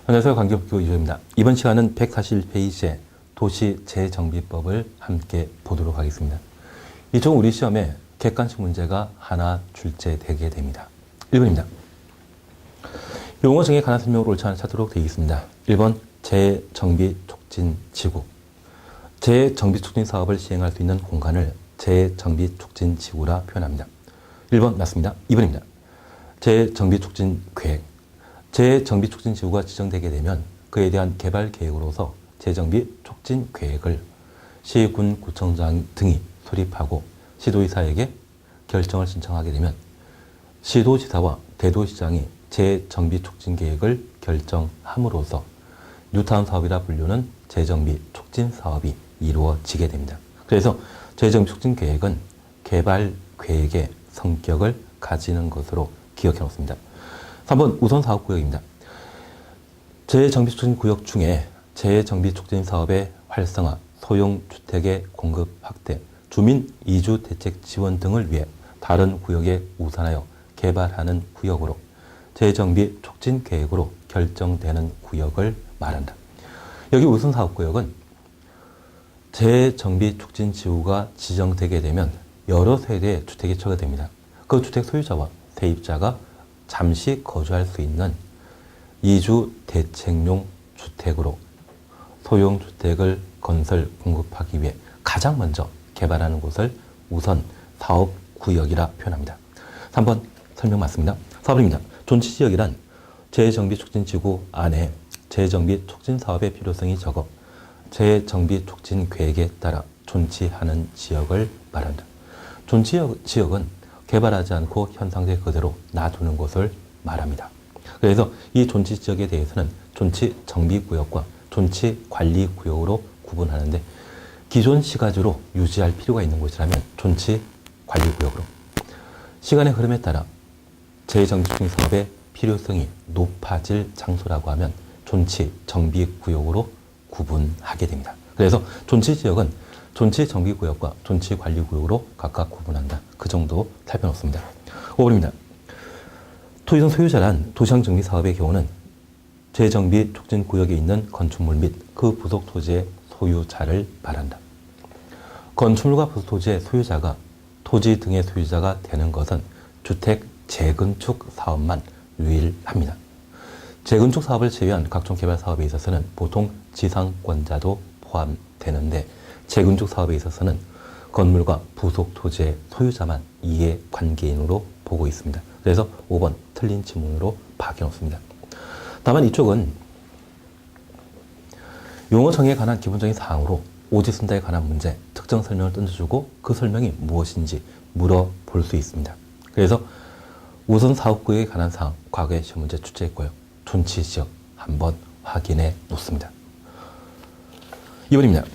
안녕하세요. 강기업교 이조입니다. 이번 시간은 141페이지의 도시재정비법을 함께 보도록 하겠습니다. 이쪽 우리 시험에 객관식 문제가 하나 출제되게 됩니다. 1번입니다. 용어 정의에 관한 설명으로 옳지 않은 찾도록 되어 있습니다. 1번 재정비촉진지구. 재정비촉진 사업을 시행할 수 있는 공간을 재정비촉진지구라 표현합니다. 1번 맞습니다. 2번입니다. 재정비촉진계획. 재정비촉진지구가 지정되게 되면 그에 대한 개발 계획으로서 재정비촉진계획을 시, 군, 구청장 등이 수립하고 시도의사에게 결정을 신청하게 되면 시도지사와 대도시장이 재정비촉진계획을 결정함으로써 뉴타운 사업이라 불리는 재정비촉진사업이 이루어지게 됩니다. 그래서 재정비촉진계획은 개발계획의 성격을 가지는 것으로 기억해 놓습니다. 3번 우선사업구역입니다. 재정비촉진구역 중에 재정비촉진사업의 활성화, 소형주택의 공급 확대, 주민 이주 대책 지원 등을 위해 다른 구역에 우선하여 개발하는 구역으로 재정비촉진계획으로 결정되는 구역을 말한다. 여기 우선사업구역은 재정비촉진지구가 지정되게 되면 여러 세대의 주택이 처가됩니다. 그 주택 소유자와 세입자가 잠시 거주할 수 있는 이주 대책용 주택으로 소형주택을 건설 공급하기 위해 가장 먼저 개발하는 곳을 우선 사업구역이라 표현합니다. 3번 설명 맞습니다. 4번입니다. 존치지역이란 재정비촉진지구 안에 재정비촉진사업의 필요성이 적어 재정비촉진계획에 따라 존치하는 지역을 말한다. 존치지역은 개발하지 않고 현상제 그대로 놔두는 것을 말합니다. 그래서 이 존치지역에 대해서는 존치정비구역과 존치관리구역으로 구분하는데 기존 시가지로 유지할 필요가 있는 곳이라면 존치관리구역으로, 시간의 흐름에 따라 재정비촉진 사업의 필요성이 높아질 장소라고 하면 존치정비구역으로 구분하게 됩니다. 그래서 존치지역은 존치정비구역과 존치관리구역으로 각각 구분한다. 그 정도 살펴놓습니다. 5번입니다. 토지존 소유자란 도시정비사업의 경우는 재정비촉진구역에 있는 건축물 및 그 부속 토지의 소유자를 말한다. 건축물과 부속 토지의 소유자가 토지 등의 소유자가 되는 것은 주택 재건축 사업만 유일합니다. 재건축 사업을 제외한 각종 개발 사업에 있어서는 보통 지상권자도 포함되는데 재건축 사업에 있어서는 건물과 부속 토지의 소유자만 이해관계인으로 보고 있습니다. 그래서 5번 틀린 지문으로 바뀌어놓습니다. 다만 이쪽은 용어 정의에 관한 기본적인 사항으로 오지순다에 관한 문제, 특정 설명을 던져주고 그 설명이 무엇인지 물어볼 수 있습니다. 그래서 우선 사업구역에 관한 사항, 과거에 시험 문제 출제했고요. 존치지역 한번 확인해 놓습니다. 2번입니다.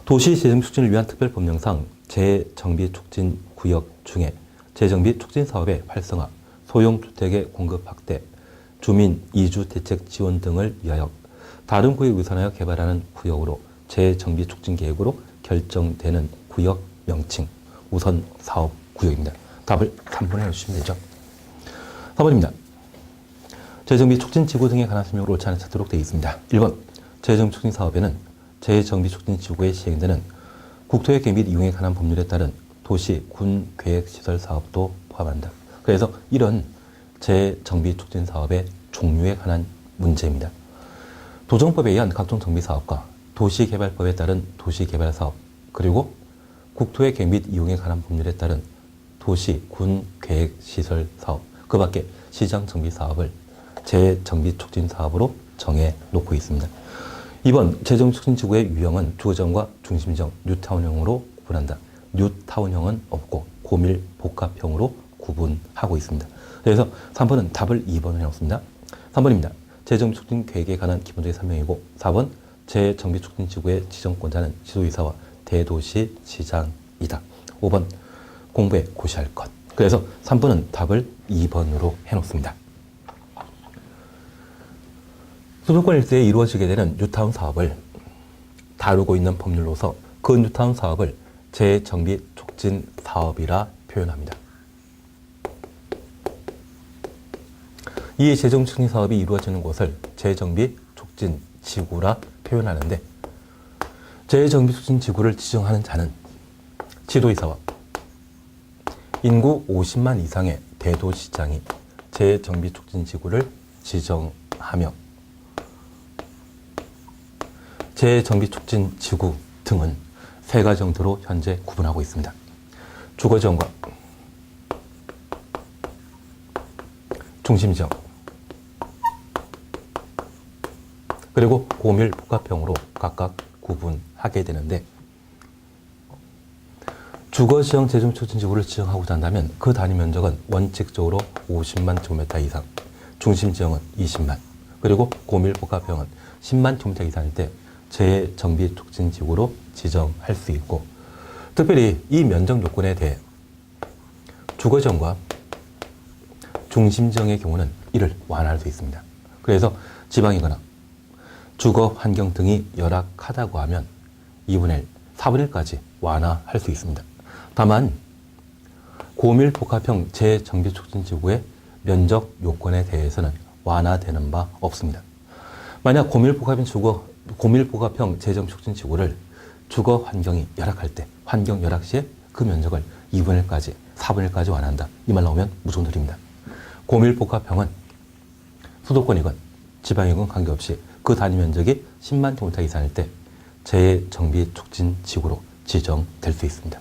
도시 재정비촉진을 위한 특별법령상 재정비촉진구역 중에 재정비촉진사업의 활성화, 소형주택의 공급 확대, 주민 이주 대책 지원 등을 위하여 다른 구역에 우선하여 개발하는 구역으로 재정비촉진계획으로 결정되는 구역 명칭, 우선 사업구역입니다. 답을 3번에 해주시면 되죠. 4번입니다. 재정비촉진지구 등에 관한 설명을 옳지 않은 찾도록 되어 있습니다. 1번 재정비촉진사업에는 재정비촉진지구에 시행되는 국토의 계획 및 이용에 관한 법률에 따른 도시, 군, 계획시설 사업도 포함한다. 그래서 이런 재정비촉진 사업의 종류에 관한 문제입니다. 도정법에 의한 각종 정비사업과 도시개발법에 따른 도시개발사업, 그리고 국토의 계획 및 이용에 관한 법률에 따른 도시, 군, 계획시설 사업, 그 밖에 시장정비사업을 재정비촉진 사업으로 정해놓고 있습니다. 2번 재정비촉진지구의 유형은 주거지형과 중심지형, 뉴타운형으로 구분한다. 뉴타운형은 없고 고밀 복합형으로 구분하고 있습니다. 그래서 3번은 답을 2번을 해놓습니다. 3번입니다. 재정비촉진계획에 관한 기본적인 설명이고 4번 재정비촉진지구의 지정권자는 시도의사와 대도시시장이다. 5번 공부에 고시할 것. 그래서 3번은 답을 2번으로 해놓습니다. 수도권 일대에 이루어지게 되는 뉴타운 사업을 다루고 있는 법률로서 그 뉴타운 사업을 재정비촉진 사업이라 표현합니다. 이 재정촉진 사업이 이루어지는 곳을 재정비 촉진 지구라 표현하는데, 재정비 촉진 지구를 지정하는 자는 지도이사와 인구 50만 이상의 대도시장이 재정비 촉진 지구를 지정하며, 재정비 촉진 지구 등은 세 가지 정도로 현재 구분하고 있습니다. 주거지역과 중심지역, 그리고 고밀복합형으로 각각 구분하게 되는데, 주거지역 재정비촉진지구를 지정하고자 한다면 그 단위 면적은 원칙적으로 50만 제곱미터 이상, 중심지역은 20만, 그리고 고밀복합형은 10만 제곱미터 이상일 때 재정비촉진지구로 지정할 수 있고, 특별히 이 면적 요건에 대해 주거지역과 중심지역의 경우는 이를 완화할 수 있습니다. 그래서 지방이거나 주거 환경 등이 열악하다고 하면 2분의 1, 4분의 1까지 완화할 수 있습니다. 다만 고밀복합형 재정비촉진지구의 면적 요건에 대해서는 완화되는 바 없습니다. 만약 고밀복합형 재정비촉진지구를 주거 환경이 열악할 때, 환경 열악 시에 그 면적을 2분의 1까지, 4분의 1까지 완화한다. 이 말 나오면 무조건 드립니다. 고밀복합형은 수도권이건 지방이건 관계없이 그 단위 면적이 10만 제곱미터 이상일 때 재정비촉진지구로 지정될 수 있습니다.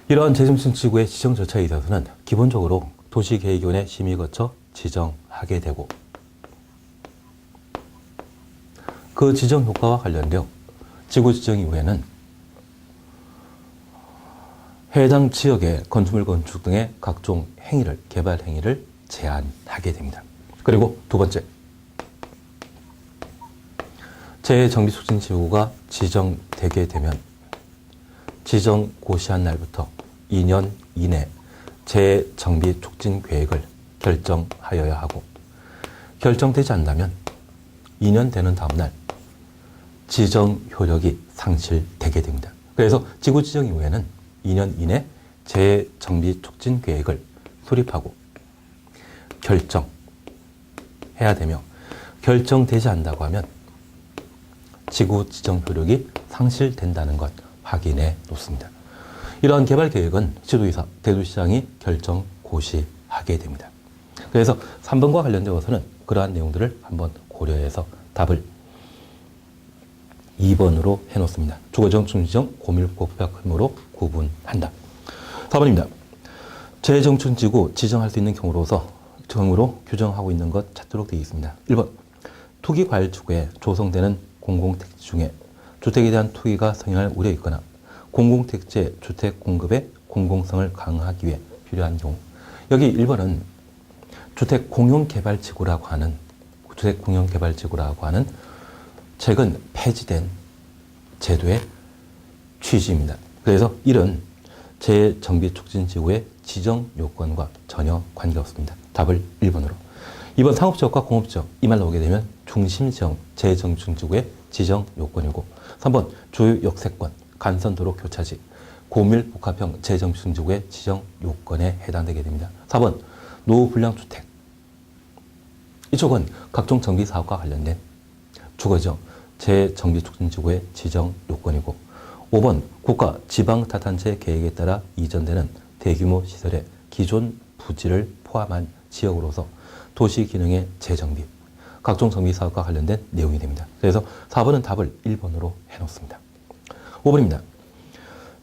이러한 재정비촉진지구의 지정 절차에 있어서는 기본적으로 도시계획위원회 심의 거쳐 지정하게 되고, 그 지정 효과와 관련되어 지구 지정 이후에는 해당 지역의 건축물 건축 등의 각종 행위를, 개발 행위를 제한하게 됩니다. 그리고 두 번째, 재정비촉진지구가 지정되게 되면 지정 고시한 날부터 2년 이내 재정비촉진 계획을 결정하여야 하고, 결정되지 않는다면 2년 되는 다음 날 지정 효력이 상실되게 됩니다. 그래서 지구 지정 이후에는 2년 이내 재정비촉진 계획을 수립하고 결정해야 되며, 결정되지 않는다고 하면 지구 지정 효력이 상실된다는 것 확인해 놓습니다. 이러한 개발 계획은 지도이사, 대도시장이 결정 고시하게 됩니다. 그래서 3번과 관련되어서는 그러한 내용들을 한번 고려해서 답을 2번으로 해놓습니다. 주거지역, 중심지역, 고밀복합형으로 구분한다. 4번입니다. 재정비촉진지구 지정할 수 있는 경우로 규정하고 있는 것 찾도록 되어 있습니다. 1번, 투기과열지구에 조성되는 공공택지 중에 주택에 대한 투기가 성행할 우려가 있거나 공공택지의 주택 공급의 공공성을 강화하기 위해 필요한 경우. 여기 1번은 주택공용개발지구라고 하는 최근 폐지된 제도의 취지입니다. 그래서 이런 재정비촉진지구의 지정 요건과 전혀 관계없습니다. 답을 1번으로. 2번 상업지역과 공업지역, 이 말 나오게 되면 중심지역 재정비촉진지구의 지정 요건이고, 3번 주요 역세권, 간선도로 교차지, 고밀복합형 재정비촉진지구의 지정 요건에 해당되게 됩니다. 4번 노후불량주택, 이쪽은 각종 정비사업과 관련된 주거지역 재정비촉진지구의 지정 요건이고, 5번 국가 지방타탄체 계획에 따라 이전되는 대규모 시설의 기존 부지를 포함한 지역으로서 도시기능의 재정비, 각종 정비사업과 관련된 내용이 됩니다. 그래서 4번은 답을 1번으로 해놓습니다. 5번입니다.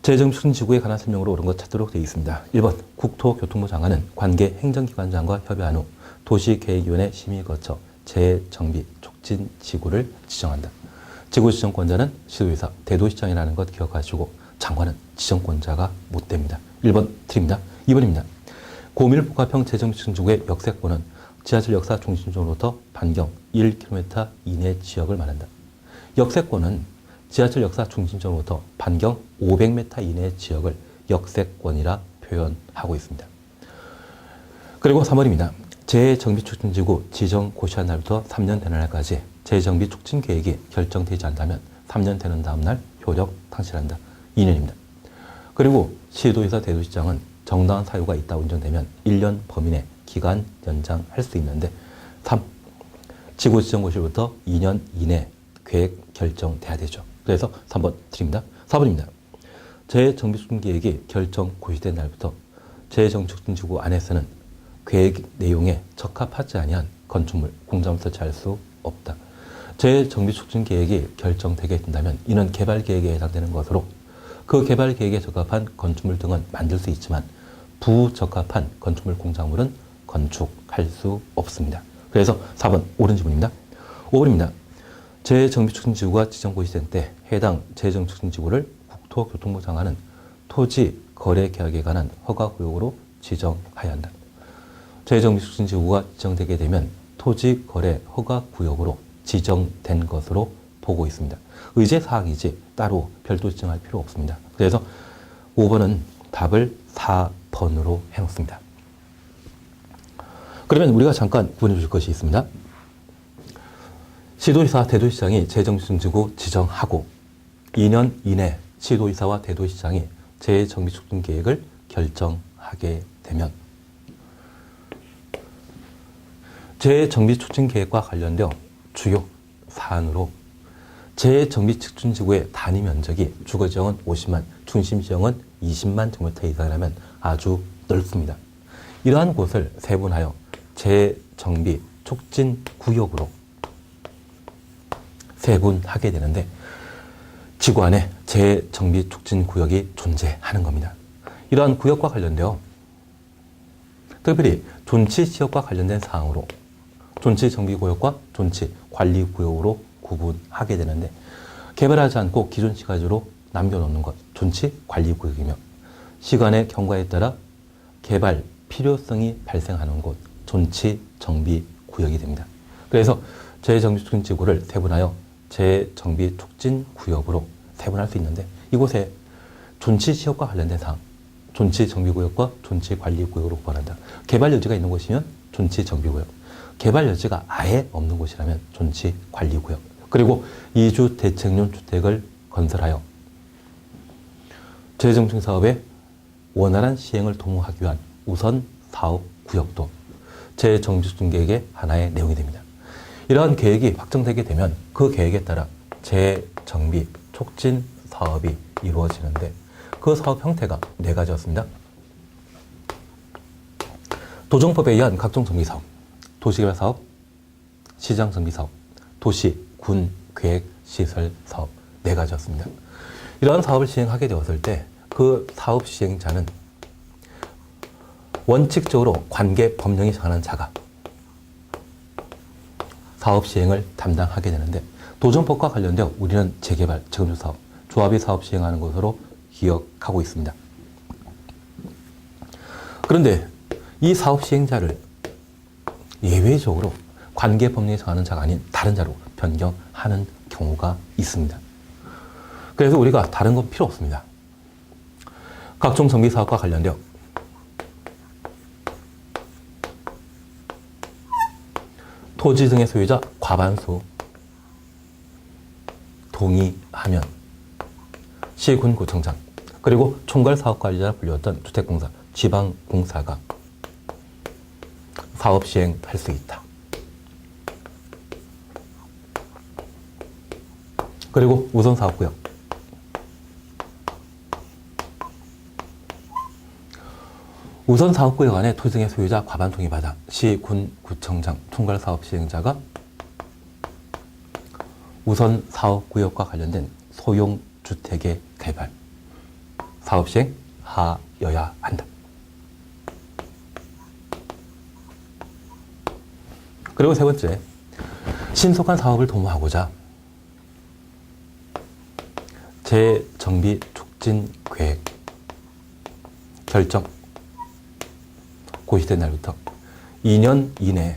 재정비촉진지구에 관한 설명으로 옳은 것 찾도록 되어 있습니다. 1번 국토교통부 장관은 관계 행정기관장과 협의한 후 도시계획위원회 심의 거쳐 재정비촉진지구를 지정한다. 지구 지정권자는 시도의사, 대도시장이라는 것 기억하시고 장관은 지정권자가 못 됩니다. 1번 틀립니다. 2번입니다. 고밀복합형 재정비촉진지구의 역세권은 지하철 역사 중심지역으로부터 반경 1km 이내 지역을 말한다. 역세권은 지하철 역사 중심지역으로부터 반경 500m 이내 지역을 역세권이라 표현하고 있습니다. 그리고 3번입니다. 재정비촉진지구 지정 고시한 날부터 3년 되는 날까지 재정비촉진 계획이 결정되지 않다면 3년 되는 다음 날 효력 상실한다. 2년입니다. 그리고 시도의사, 대도시장은 정당한 사유가 있다고 인정되면 1년 범위 내 기간 연장할 수 있는데 3. 지구 지정고시로부터 2년 이내 계획 결정돼야 되죠. 그래서 3번 드립니다. 4번입니다. 재정비촉진계획이 결정 고시된 날부터 재정비촉진지구 안에서는 계획 내용에 적합하지 아니한 건축물, 공장을 설치할 수 없다. 재정비촉진계획이 결정되게 된다면 이는 개발계획에 해당되는 것으로 그 개발계획에 적합한 건축물 등은 만들 수 있지만 부적합한 건축물, 공작물은 건축할 수 없습니다. 그래서 4번 옳은 지문입니다. 5번입니다. 재정비촉진지구가 지정고시된 때 해당 재정비촉진지구를 국토교통부 장관은 토지 거래 계약에 관한 허가구역으로 지정하여야 한다. 재정비촉진지구가 지정되게 되면 토지 거래 허가구역으로 지정된 것으로 보고 있습니다. 의제사항이지 따로 별도 지정할 필요 없습니다. 그래서 5번은 답을 4번으로 해놓습니다. 그러면 우리가 잠깐 구분해 줄 것이 있습니다. 시도지사, 대도시장이 재정비촉진지구 지정하고 2년 이내 시도지사와 대도시장이 재정비촉진계획을 결정하게 되면 재정비촉진계획과 관련되어 주요 사안으로 재정비촉진지구의 단위 면적이 주거지역은 50만, 중심지역은 20만 제곱미터 이상이라면 아주 넓습니다. 이러한 곳을 세분하여 재정비촉진구역으로 세분하게 되는데 지구 안에 재정비촉진구역이 존재하는 겁니다. 이러한 구역과 관련되어 특별히 존치지역과 관련된 사항으로 존치정비구역과 존치관리구역으로 구분하게 되는데 개발하지 않고 기존 시가지로 남겨놓는 것 존치관리구역이며 시간의 경과에 따라 개발 필요성이 발생하는 곳 존치정비구역이 됩니다. 그래서 재정비촉진지구를 세분하여 재정비촉진구역으로 세분할 수 있는데 이곳에 존치지역과 관련된 사항 존치정비구역과 존치관리구역으로 구분한다. 개발 여지가 있는 곳이면 존치정비구역, 개발 여지가 아예 없는 곳이라면 존치관리구역, 그리고 이주 대책용 주택을 건설하여 재정비촉진 사업의 원활한 시행을 도모하기 위한 우선 사업 구역도 재정비촉진계획의 하나의 내용이 됩니다. 이러한 계획이 확정되게 되면 그 계획에 따라 재정비 촉진 사업이 이루어지는데 그 사업 형태가 4가지였습니다. 도정법에 의한 각종 정비사업, 도시개발사업, 시장정비사업, 도시, 군, 계획, 시설 사업 4가지였습니다. 이러한 사업을 시행하게 되었을 때 그 사업 시행자는 원칙적으로 관계 법령이 정하는 자가 사업 시행을 담당하게 되는데 도정법과 관련되어 우리는 재개발, 재건축 사업, 조합이 사업 시행하는 것으로 기억하고 있습니다. 그런데 이 사업 시행자를 예외적으로 관계 법령이 정하는 자가 아닌 다른 자로 변경하는 경우가 있습니다. 그래서 우리가 다른 건 필요 없습니다. 각종 정비 사업과 관련되어 토지 등의 소유자 과반수 동의하면 시군구청장 그리고 총괄사업관리자라 불렸던 주택공사, 지방공사가 사업 시행할 수 있다. 그리고 우선사업구역 우선사업구역 안에 토지 등의 소유자 과반 동의받아 시, 군, 구청장, 총괄사업 시행자가 우선사업구역과 관련된 소용주택의 개발, 사업 시행하여야 한다. 그리고 세 번째, 신속한 사업을 도모하고자 재정비 촉진 계획 결정 고시된 날부터 2년 이내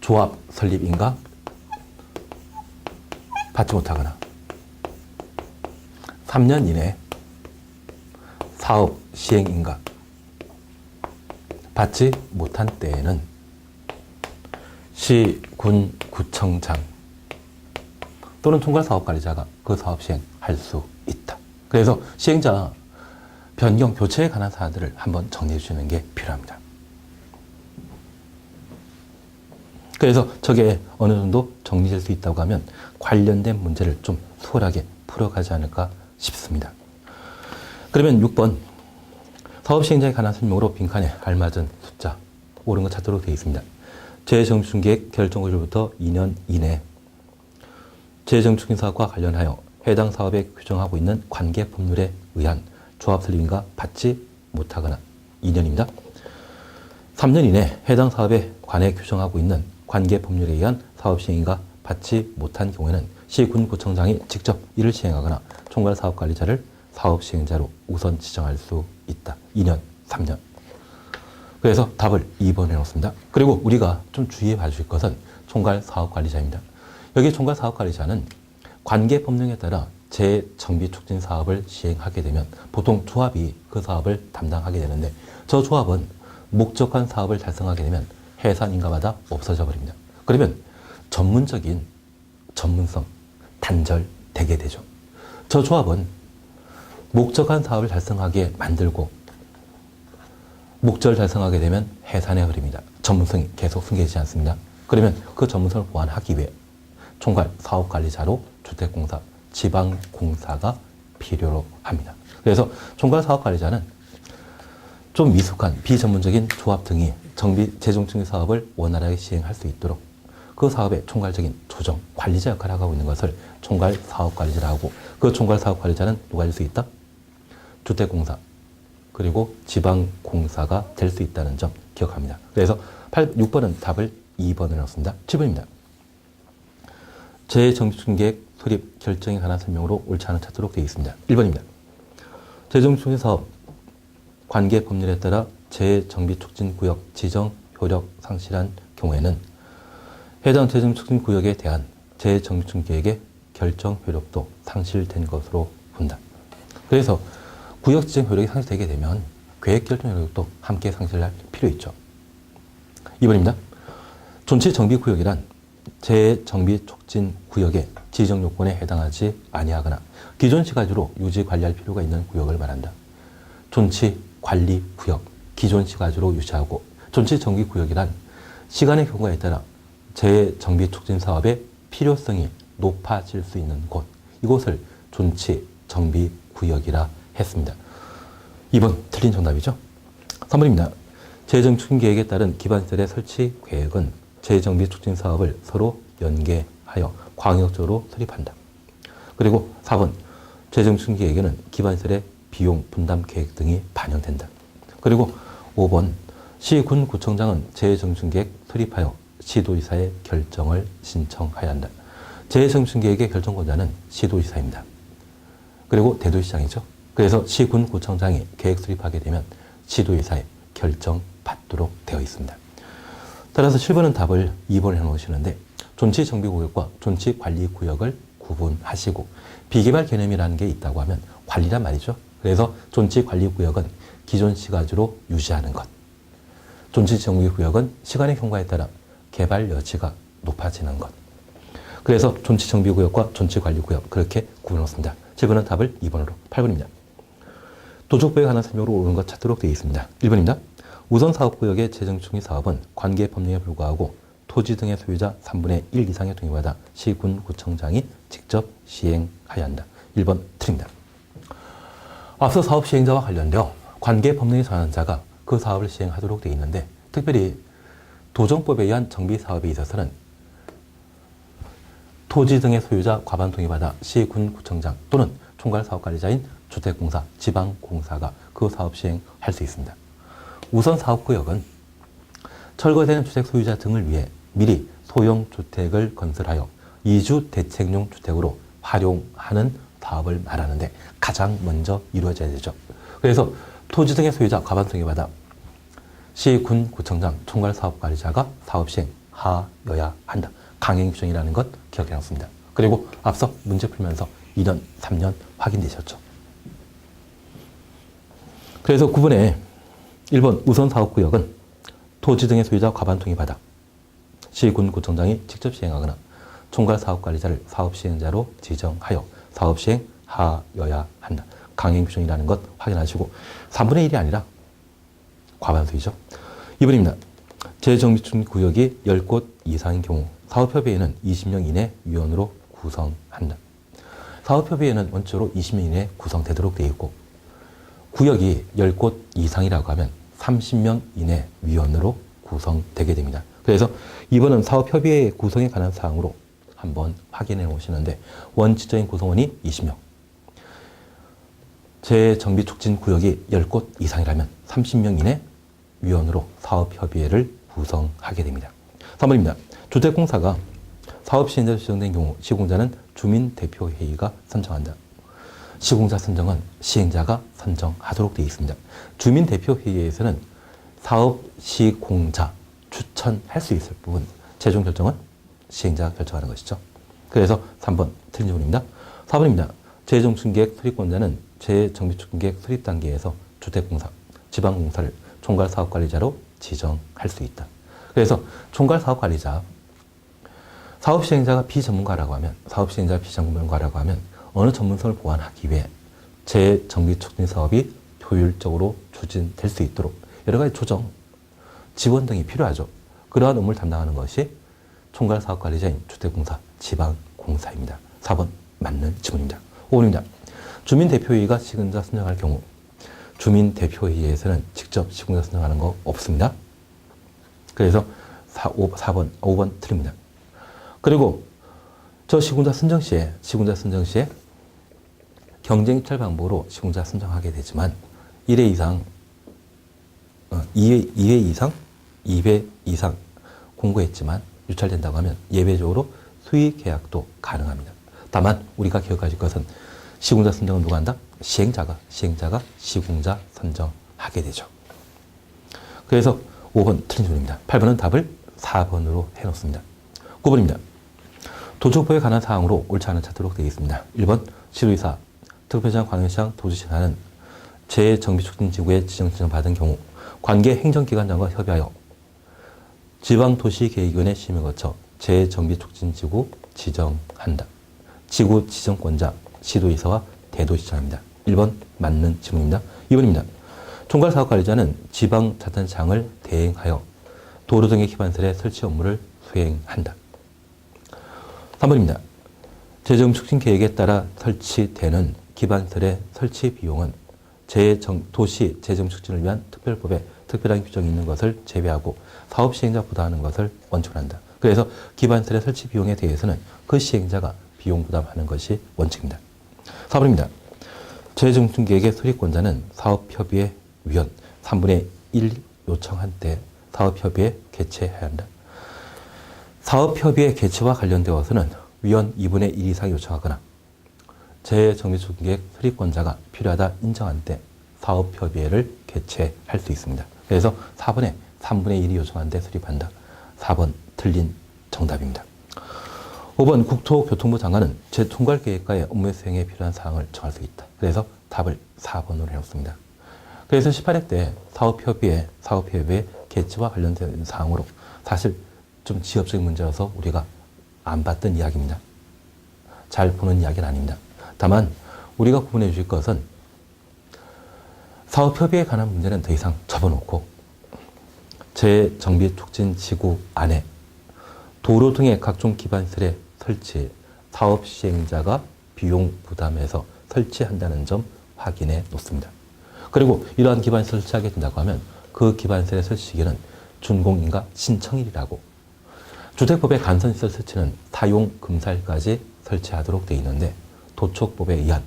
조합 설립인가 받지 못하거나 3년 이내 사업 시행인가 받지 못한 때에는 시, 군, 구청장 또는 총괄사업관리자가 그 사업 시행할 수 있다. 그래서 시행자 변경, 교체에 관한 사안들을 한번 정리해 주시는 게 필요합니다. 그래서 저게 어느 정도 정리될 수 있다고 하면 관련된 문제를 좀 수월하게 풀어가지 않을까 싶습니다. 그러면 6번 사업 시행자에 관한 설명으로 빈칸에 알맞은 숫자 옳은 거 찾도록 되어 있습니다. 재정비계획 결정일부터 2년 이내 재정축진 사업과 관련하여 해당 사업에 규정하고 있는 관계 법률에 의한 조합 설립인가 받지 못하거나 2년입니다. 3년 이내 해당 사업에 관해 규정하고 있는 관계 법률에 의한 사업 시행인가 받지 못한 경우에는 시군구청장이 직접 이를 시행하거나 총괄 사업관리자를 사업 시행자로 우선 지정할 수 있다. 2년, 3년. 그래서 답을 2번에 놓습니다. 그리고 우리가 좀 주의해 봐주실 것은 총괄 사업관리자입니다. 여기 총괄 사업관리자는 관계 법령에 따라 재정비 촉진 사업을 시행하게 되면 보통 조합이 그 사업을 담당하게 되는데 저 조합은 목적한 사업을 달성하게 되면 해산인가마다 없어져 버립니다. 그러면 전문적인 전문성 단절되게 되죠. 저 조합은 목적한 사업을 달성하게 만들고 목적을 달성하게 되면 해산해 버립니다. 전문성이 계속 숨겨지지 않습니다. 그러면 그 전문성을 보완하기 위해 총괄 사업관리자로 주택공사, 지방공사가 필요로 합니다. 그래서 총괄 사업관리자는 좀 미숙한 비전문적인 조합 등이 재정축진 사업을 원활하게 시행할 수 있도록 그 사업의 총괄적인 조정, 관리자 역할을 하고 있는 것을 총괄 사업관리자라고 하고 그 총괄 사업관리자는 누가 될 수 있다? 주택공사 그리고 지방공사가 될 수 있다는 점 기억합니다. 그래서 6번은 답을 2번을 넣습니다. 7번입니다. 재정비축진계획 수립 결정에 관한 설명으로 옳지 않은 찾도록 되어 있습니다. 1번입니다. 재정비축진 사업 관계 법률에 따라 재정비촉진구역 지정 효력 상실한 경우에는 해당 재정비촉진구역에 대한 재정비촉진계획의 결정 효력도 상실된 것으로 본다. 그래서 구역 지정 효력이 상실되게 되면 계획 결정 효력도 함께 상실할 필요 있죠. 2번입니다. 존치 정비 구역이란 재정비 촉진 구역의 지정 요건에 해당하지 아니하거나 기존 시가지로 유지 관리할 필요가 있는 구역을 말한다. 존치 관리 구역, 기존 시가지로 유지하고 존치 정비 구역이란 시간의 경과에 따라 재정비 촉진 사업의 필요성이 높아질 수 있는 곳, 이곳을 존치 정비 구역이라 했습니다. 2번 틀린 정답이죠. 3번입니다. 재정축진 계획에 따른 기반시설의 설치 계획은 재정비 촉진 사업을 서로 연계하여 광역적으로 수립한다. 그리고 4번 재정축진 계획에는 기반시설의 비용 분담 계획 등이 반영된다. 그리고 5번 시군구청장은 재정축진 계획 수립하여 시도지사의 결정을 신청해야 한다. 재정축진 계획의 결정권자는 시도지사입니다. 그리고 대도시장이죠. 그래서 시군구청장이 계획 수립하게 되면 시도지사의 결정 받도록 되어 있습니다. 따라서 7번은 답을 2번에 해놓으시는데 존치정비구역과 존치관리구역을 구분하시고 비개발 개념이라는 게 있다고 하면 관리란 말이죠. 그래서 존치관리구역은 기존 시가지로 유지하는 것. 존치정비구역은 시간의 경과에 따라 개발 여지가 높아지는 것. 그래서 존치정비구역과 존치관리구역 그렇게 구분했습니다. 7번은 답을 2번으로 8번입니다. 도적부에 관한 설명으로 옳은 것 찾도록 되어 있습니다. 1번입니다. 우선 사업구역의 재정축진 사업은 관계 법령에 불구하고 토지 등의 소유자 3분의 1 이상의 동의받아 시군구청장이 직접 시행하여야 한다. 1번 틀립니다. 앞서 사업 시행자와 관련되어 관계 법령에 정한 자가 그 사업을 시행하도록 되어 있는데 특별히 도정법에 의한 정비 사업에 있어서는 토지 등의 소유자 과반 동의받아 시군구청장 또는 총괄사업관리자인 주택공사, 지방공사가 그 사업 시행할 수 있습니다. 우선 사업구역은 철거되는 주택 소유자 등을 위해 미리 소형 주택을 건설하여 이주 대책용 주택으로 활용하는 사업을 말하는데 가장 먼저 이루어져야 되죠. 그래서 토지 등의 소유자 과반 동의받아 시군구청장, 총괄사업관리자가 사업 시행하여야 한다. 강행 규정이라는 것 기억해 놨습니다. 그리고 앞서 문제 풀면서 2년, 3년 확인되셨죠. 그래서 9번에 1번 우선 사업구역은 토지 등의 소유자 과반 동의받아 시군구청장이 직접 시행하거나 총괄사업관리자를 사업시행자로 지정하여 사업 시행하여야 한다. 강행 규정이라는 것 확인하시고 3분의 1이 아니라 과반수이죠. 2번입니다. 재정비축진 구역이 10곳 이상인 경우 사업협의회는 20명 이내 위원으로 구성한다. 사업협의회는 원칙으로 20명 이내 구성되도록 되어 있고 구역이 10곳 이상이라고 하면 30명 이내 위원으로 구성되게 됩니다. 그래서 이번은 사업협의회 구성에 관한 사항으로 한번 확인해 오시는데 원칙적인 구성원이 20명, 재정비촉진 구역이 10곳 이상이라면 30명 이내 위원으로 사업협의회를 구성하게 됩니다. 3번입니다. 주택공사가 사업시행자로 지정된 경우 시공자는 주민대표회의가 선정한다. 시공자 선정은 시행자가 선정하도록 되어 있습니다. 주민대표회의에서는 사업시공자 추천할 수 있을 부분 최종 결정은 시행자가 결정하는 것이죠. 그래서 3번 틀린 질문입니다. 4번입니다. 재정축계획 수립권자는 재정비축계획 수립 단계에서 주택공사, 지방공사를 총괄사업관리자로 지정할 수 있다. 그래서 총괄사업관리자, 사업시행자가 비전문가라고 하면, 사업시행자가 비전문가라고 하면 어느 전문성을 보완하기 위해 재정비촉진 사업이 효율적으로 추진될 수 있도록 여러 가지 조정, 지원 등이 필요하죠. 그러한 업무를 담당하는 것이 총괄사업관리자인 주택공사, 지방공사입니다. 4번 맞는 질문입니다. 5번입니다. 주민대표회의가 시공자 선정할 경우 주민대표회의에서는 직접 시공자 선정하는 거 없습니다. 그래서 5번 틀립니다. 그리고 저 시공자 선정 시에 경쟁 입찰 방법으로 시공자 선정하게 되지만 1회 이상, 2회 이상 공고했지만 유찰된다고 하면 예외적으로 수의 계약도 가능합니다. 다만 우리가 기억하실 것은 시공자 선정은 누가 한다? 시행자가 시공자 선정하게 되죠. 그래서 5번 틀린 질문입니다. 8번은 답을 4번으로 해놓습니다. 9번입니다. 도축법에 관한 사항으로 옳지 않은 찾도록 되어 있습니다. 1번 시도의사, 특별시장, 광역시장, 도지시장은 재정비촉진지구에 지정받은 경우 관계 행정기관장과 협의하여 지방도시계획위원회 심의를 거쳐 재정비촉진지구 지정한다. 지구 지정권자 시도의사와 대도시장입니다. 1번 맞는 질문입니다. 2번입니다. 총괄사업관리자는 지방자산장을 대행하여 도로 등의 기반설의 설치 업무를 수행한다. 3번입니다. 재정축진계획에 따라 설치되는 기반설의 설치 비용은 도시 재정축진을 위한 특별법에 특별한 규정이 있는 것을 제외하고 사업 시행자 부담하는 것을 원칙으로 한다. 그래서 기반설의 설치 비용에 대해서는 그 시행자가 비용 부담하는 것이 원칙입니다. 4번입니다. 재정축계획의 수립권자는 사업협의회 위원 3분의 1 요청한 때 사업협의회 개최해야 한다. 사업협의회 개최와 관련되어서는 위원 2분의 1 이상 요청하거나 재정비축계획 수립권자가 필요하다 인정한 때 사업협의회를 개최할 수 있습니다. 그래서 4번에 3분의 1이 요청한 때 수립한다. 4번 틀린 정답입니다. 5번 국토교통부 장관은 재총괄계획과의 업무 수행에 필요한 사항을 정할 수 있다. 그래서 답을 4번으로 해놓습니다. 그래서 18회 때 사업협의회 개최와 관련된 사항으로 사실 좀 지엽적인 문제여서 우리가 안 봤던 이야기입니다. 잘 보는 이야기는 아닙니다. 다만 우리가 구분해 주실 것은 사업협의회에 관한 문제는 더 이상 접어놓고 재정비촉진지구 안에 도로 등의 각종 기반설의 설치, 사업 시행자가 비용 부담해서 설치한다는 점 확인해 놓습니다. 그리고 이러한 기반시설을 설치하게 된다고 하면 그 기반시설의 설치 시기는 준공인가 신청일이라고 주택법의 간선시설 설치는 사용 금살까지 설치하도록 되어 있는데 도촉법에 의한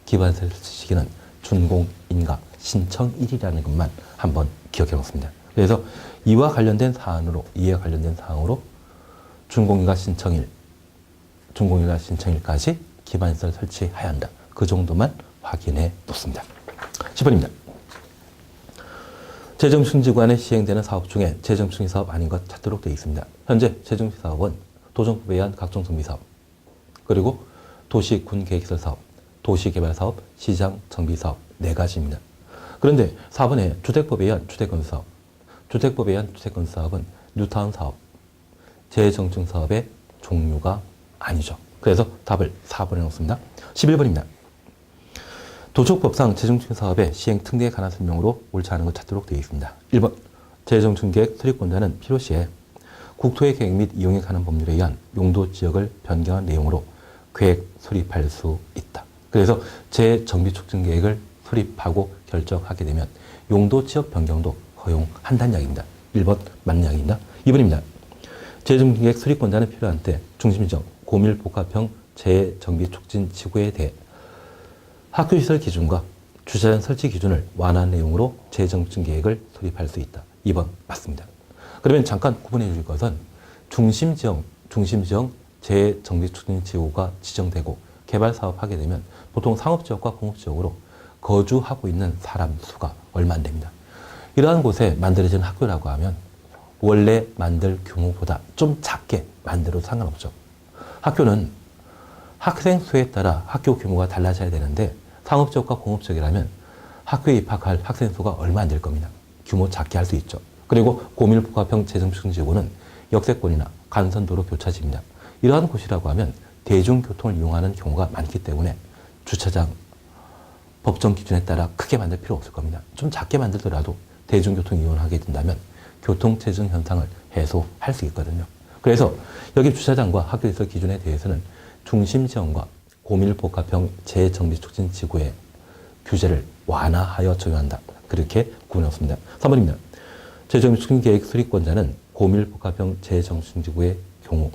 기반시설 설치 시기는 준공인가 신청일이라는 것만 한번 기억해 놓습니다. 그래서 이와 관련된 사항으로 준공인가 신청일까지 기반시설 설치해야 한다. 그 정도만 확인해 놓습니다. 10번입니다. 재정축진지구안에 시행되는 사업 중에 재정축진 사업 아닌 것 찾도록 되어 있습니다. 현재 재정축진 사업은 도정법에 의한 각종 정비사업, 그리고 도시군계획시설 사업, 도시개발사업, 시장정비사업 4가지입니다. 그런데 4번에 주택법에 의한 주택건설사업, 주택법에 의한 주택건설사업은 뉴타운 사업, 재정축 사업의 종류가 아니죠. 그래서 답을 4번에 놓습니다. 11번입니다. 도축법상 재정축 사업의 시행 특례에 관한 설명으로 옳지 않은 것 찾도록 되어 있습니다. 1번 재정춘계획 수립권자는 필요시에 국토의 계획 및 이용에 관한 법률에 의한 용도 지역을 변경한 내용으로 계획 수립할 수 있다. 그래서 재정비촉진계획을 수립하고 결정하게 되면 용도 지역 변경도 허용한다는 이야기입니다. 1번 맞는 이야기입니다. 2번입니다. 재정비계획 수립권자는 필요한 때 중심지역 고밀복합형 재정비촉진지구에 대해 학교시설 기준과 주차장 설치 기준을 완화한 내용으로 재정비계획을 수립할 수 있다. 2번 맞습니다. 그러면 잠깐 구분해 줄 것은 중심지역 재정비촉진지구가 지정되고 개발 사업하게 되면 보통 상업지역과 공업지역으로 거주하고 있는 사람 수가 얼마 안 됩니다. 이러한 곳에 만들어진 학교라고 하면 원래 만들 규모보다 좀 작게 만들어도 상관없죠. 학교는 학생 수에 따라 학교 규모가 달라져야 되는데 상업지역과 공업지역이라면 학교에 입학할 학생 수가 얼마 안 될 겁니다. 규모 작게 할 수 있죠. 그리고 고밀복합형 재정비촉진지구는 역세권이나 간선도로 교차지입니다. 이러한 곳이라고 하면 대중교통을 이용하는 경우가 많기 때문에 주차장 법정 기준에 따라 크게 만들 필요 없을 겁니다. 좀 작게 만들더라도 대중교통 이용을 하게 된다면 교통체증 현상을 해소할 수 있거든요. 그래서 여기 주차장과 학교시설 기준에 대해서는 중심지역과 고밀복합형 재정비촉진지구의 규제를 완화하여 적용한다. 그렇게 구분했습니다. 3번입니다. 재정비촉진계획 수립권자는 고밀복합형 재정비촉진지구의 경우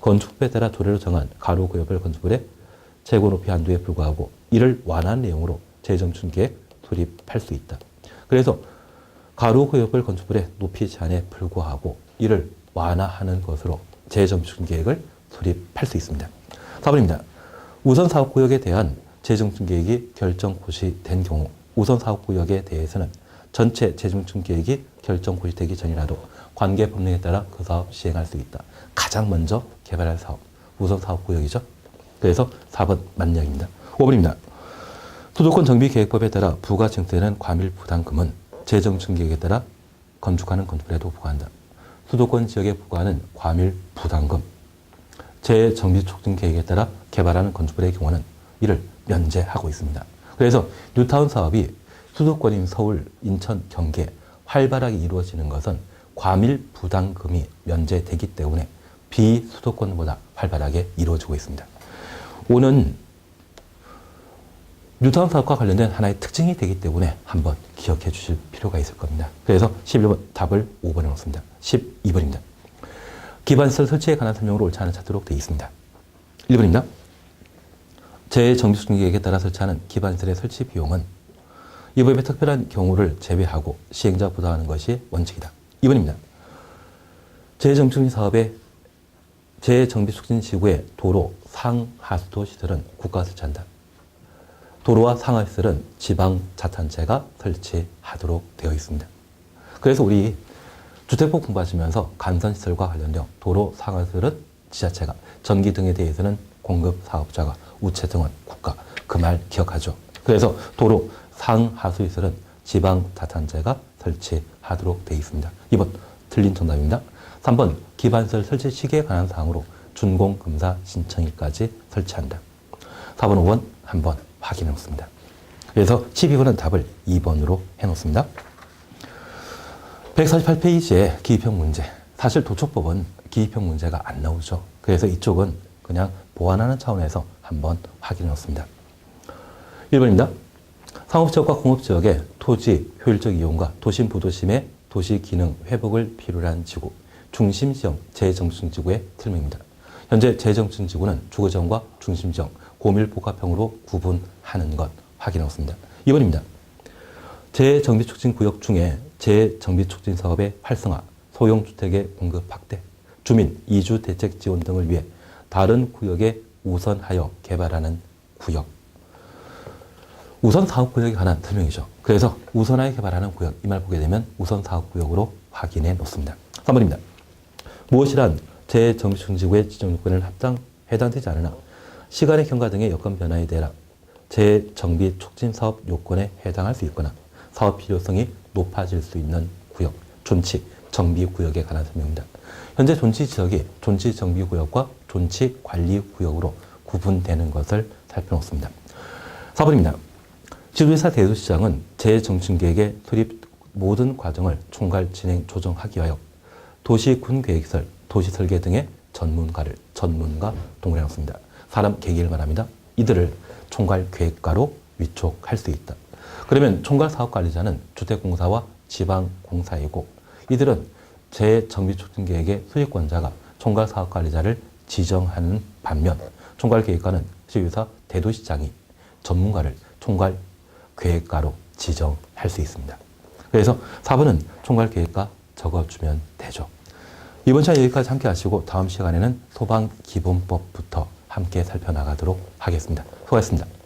건축법에 따라 조례로 정한 가로구역별 건축물의 최고 높이 한도에 불과하고 이를 완화한 내용으로 재정비촉진계획 수립할 수 있다. 그래서 가로구역별 건축물의 높이 제한에 불과하고 이를 완화하는 것으로 재정비촉진계획을 수립할 수 있습니다. 4번입니다. 우선 사업구역에 대한 재정비촉진계획이 결정 고시된 경우 우선 사업구역에 대해서는 전체 재정비촉진계획이 결정 고시되기 전이라도 관계 법령에 따라 그 사업 시행할 수 있다. 가장 먼저 개발할 사업, 우선 사업구역이죠. 그래서 4번 맞는 이야기입니다. 5번입니다. 수도권 정비계획법에 따라 부가 징수되는 과밀부담금은 재정비촉진계획에 따라 건축하는 건축물에도 부과한다. 수도권 지역에 부과하는 과밀부담금, 재정비촉진계획에 따라 개발하는 건축물의 경우는 이를 면제하고 있습니다. 그래서 뉴타운 사업이 수도권인 서울, 인천, 경기에 활발하게 이루어지는 것은 과밀부담금이 면제되기 때문에 비수도권보다 활발하게 이루어지고 있습니다. 오는 뉴타운 사업과 관련된 하나의 특징이 되기 때문에 한번 기억해 주실 필요가 있을 겁니다. 그래서 11번 답을 5번에 놓습니다. 12번입니다. 기반시설 설치에 관한 설명으로 옳지 않은 찾도록 되어 있습니다. 1번입니다. 재정비촉진계획에 따라 설치하는 기반시설의 설치 비용은 이 법의 특별한 경우를 제외하고 시행자 부담하는 것이 원칙이다. 2번입니다. 재정비촉진 사업의 재정비촉진지구의 도로 상하수도 시설은 국가가 설치한다. 도로와 상하시설은 지방자치단체가 설치하도록 되어 있습니다. 그래서 우리 주택법 공부하시면서 간선시설과 관련된 도로 상하시설은 지자체가, 전기 등에 대해서는 공급사업자가, 우체 등은 국가, 그 말 기억하죠. 그래서 도로 상하수시설은 지방자치단체가 설치하도록 되어 있습니다. 2번 틀린 정답입니다. 3번 기반시설 설치 시기에 관한 사항으로 준공검사 신청일까지 설치한다. 4번, 5번 한번 확인해 놓습니다. 그래서 12번은 답을 2번으로 해놓습니다. 148페이지의 기입형 문제. 사실 도초법은 기입형 문제가 안 나오죠. 그래서 이쪽은 그냥 보완하는 차원에서 한번 확인해 놓습니다. 1번입니다. 상업지역과 공업지역의 토지 효율적 이용과 도심 부도심의 도시 기능 회복을 필요로 한 지구, 중심지역 재정비촉진지구의 설명입니다. 현재 재정비촉진지구는 주거지역과 중심지역, 고밀복합형으로 구분하는 것 확인하겠습니다. 2번입니다. 재정비촉진구역 중에 재정비촉진 사업의 활성화, 소형주택의 공급 확대, 주민 이주 대책 지원 등을 위해 다른 구역에 우선하여 개발하는 구역. 우선 사업구역에 관한 설명이죠. 그래서 우선하여 개발하는 구역, 이 말 보게 되면 우선 사업구역으로 확인해 놓습니다. 3번입니다. 무엇이란 재정비촉진지구의 지정 요건을 해당되지 않으나 시간의 경과 등의 여건 변화에 대해 재정비 촉진 사업 요건에 해당할 수 있거나 사업 필요성이 높아질 수 있는 구역, 존치 정비 구역에 관한 설명입니다. 현재 존치 지역이 존치 정비 구역과 존치 관리 구역으로 구분되는 것을 살펴놓습니다. 4번입니다. 지도지사 대도시장은 재정비계획의 수립 모든 과정을 총괄 진행 조정하기 위하여 도시 군 계획시설, 도시 설계 등의 전문가 동물에 넣습니다. 사람 계획을 말합니다. 이들을 총괄 계획가로 위촉할 수 있다. 그러면 총괄 사업관리자는 주택공사와 지방공사이고 이들은 재정비촉진계획의 수익권자가 총괄 사업관리자를 지정하는 반면 총괄 계획가는 시의사 대도시장이 전문가를 총괄 계획가로 지정할 수 있습니다. 그래서 4번은 총괄 계획가 적어주면 되죠. 이번 시간 여기까지 함께 하시고 다음 시간에는 소방기본법부터 함께 살펴나가도록 하겠습니다. 수고하셨습니다.